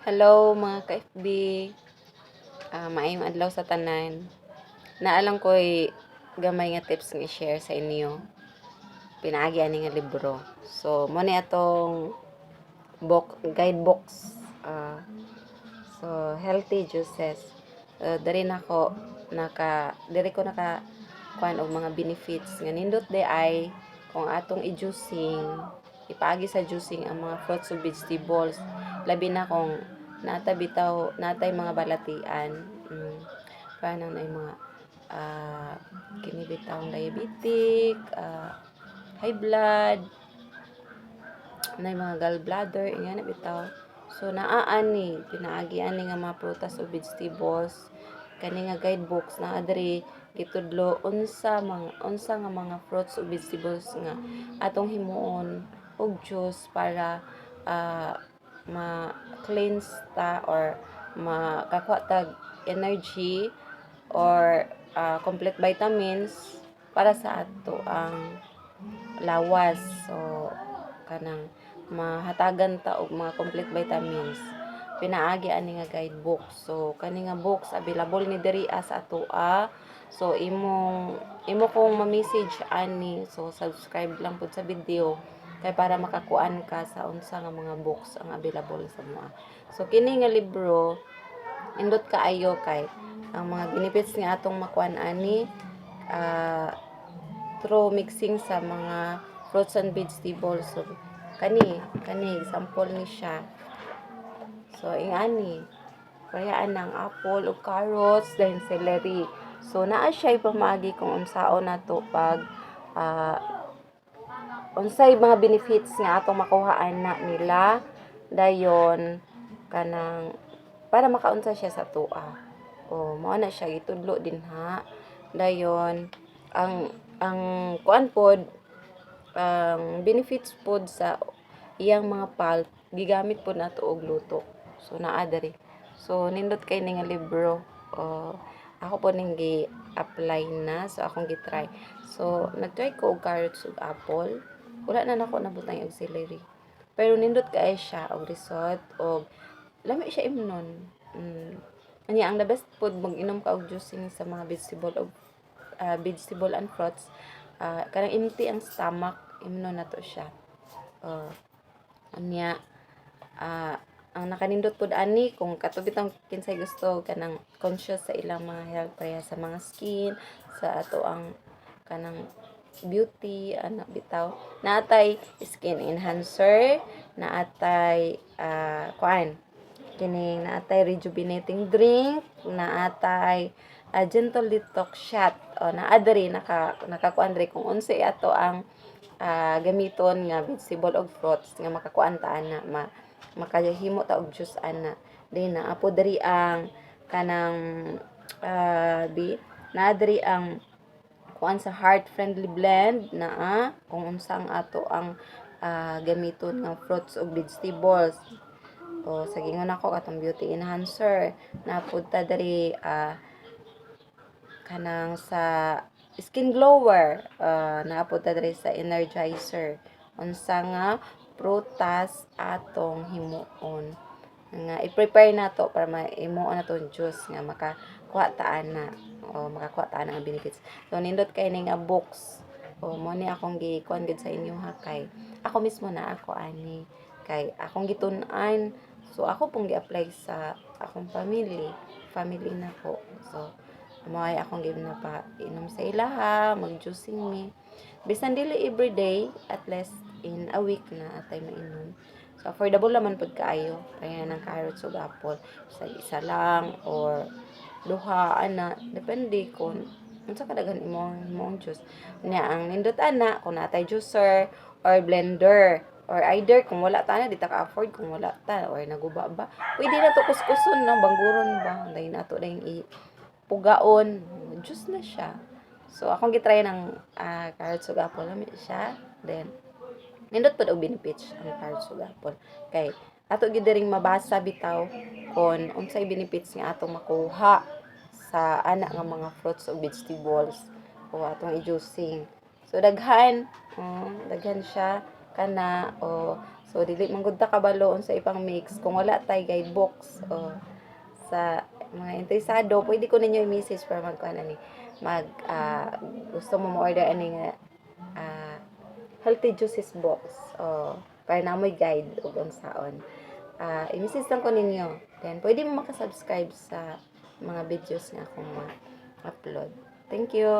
Hello mga ka-FB, maayong adlaw sa tanan. Naalang ko'y gamay nga tips nga i-share sa inyo. Pinaagi ani nga libro. So, mo ni atong guidebooks. Healthy juices. Diri ko naka kuan og mga benefits nga nindot day ay kung atong i-juicing, ipaagi sa juicing ang mga fruits o vegetables. Labi na kung natay mga balatian. Paano na yung mga kini bitawng diabetic, high blood, na yung mga gallbladder, ingana bitaw. So naaani, pinaagi ani nga mga prutas o vegetables, kani nga guidebooks na adri gitudlo unsa nga mga fruits o vegetables nga atong himuon og juice para ma-cleanse ta or makakuha tag energy or complete vitamins para sa ato ang lawas. So kanang mahatagan ta og mga complete vitamins, pinaagi ani nga guidebook. So kani nga books available ni diri sa atoa. So imo kong ma-message ani, so subscribe lang pud sa video kay para makakuan ka sa unsa nga mga books ang available sa moa. So kini nga libro indot kaayo kay ang mga benefits nga atong makuan ani through mixing sa mga fruits and vegetables. So kani example ni siya. So ingani kayaan ng apple o carrots dahil celery. So naa siya ipamagi kung unsaon nato pag unsay mga benefits nga atong makuhaan na nila dayon kanang para makaunsa siya sa tuwa. O mao na siya gitudlo dinha. Dayon ang kuan pod ang benefits pod sa iyang mga pulp gigamit pod nato og luto. So naa diri. So nindot kay ni nga libro. Ako po ning gi-apply na, so akong gi-try. So nag-try ko og carrots ug apple. Wala na nako nabutang og celery. Pero nindot kay siya og result og lami siya imnon. Anya ang the best pod mag-inom ka og juicing sa mga vegetable and fruits. Kanang empty ang stomach, imnon nato siya. Anya ang nakanindot pod ani kung katubit ang kinsay gusto kanang conscious sa ilang mga health kaya sa mga skin, sa ato ang kanang beauty, bitaw naatay skin enhancer, naatay kuan kining naatay rejuvenating drink, naatay gentle detox shot. Naa diri nakakuan diri kung unsay ato ang gamiton nga vegetable og fruits nga makakuan ta ana makahimo ta og juice ana. Then naa po diri ang kanang naa diri ang kuan sa heart friendly blend naa kung unsa ang ato ang gamiton nga fruits ug vegetables. Sa gingon ako katong beauty enhancer na pud ta diri kanang sa skin glower, naapod ta diri sa energizer. Unsa nga prutas atong himuon nga i-prepare nato para maimuon naton juice nga makakuha ta ana o makakuha ta ana nga benefits. So nindot kay ning books. Mo ni akong gikuan gid sa inyo ha kay ako mismo na ako ani kay akong gitun-an. So ako pong gi-apply sa akong family nako. So moay akong ginapainom sa ilaha, mag-juicing mi. Bisan dili everyday, at least in a week na atay mainom. So affordable naman pud kaayo. Kaya ng carrots ug apple sa isa lang or duha ana, depende kung unsa kadaghan imong juice. Nya ang nindot ana kung natay juicer or blender or either kung wala ta na di ta ka-afford, kung wala ta or naguba ba, pwede na to kuskuson no, bangguron ba, dahil nato dahil pugaon, juice na siya. So akong gitry ng carrots ug apple lami siya. Then nindot pud og benefits ang carrots ug apple kay ato gid diring mabasa bitaw kon unsay benefits nga atong makuha sa ana nga mga fruits ug vegetables o atong i-juicing. So daghan siya kana So dili man gud ta kabalo sa ipang mix kung wala tay guidebooks. Sa mga interesado, pwede ko ninyo i-message para magkuha ni gusto mo mo-order ani nga healthy juices box. Para na mo'y guide ug unsaon. I-message lang ko ninyo. Then pwede mo maka-subscribe sa mga videos nga akong ma-upload. Thank you.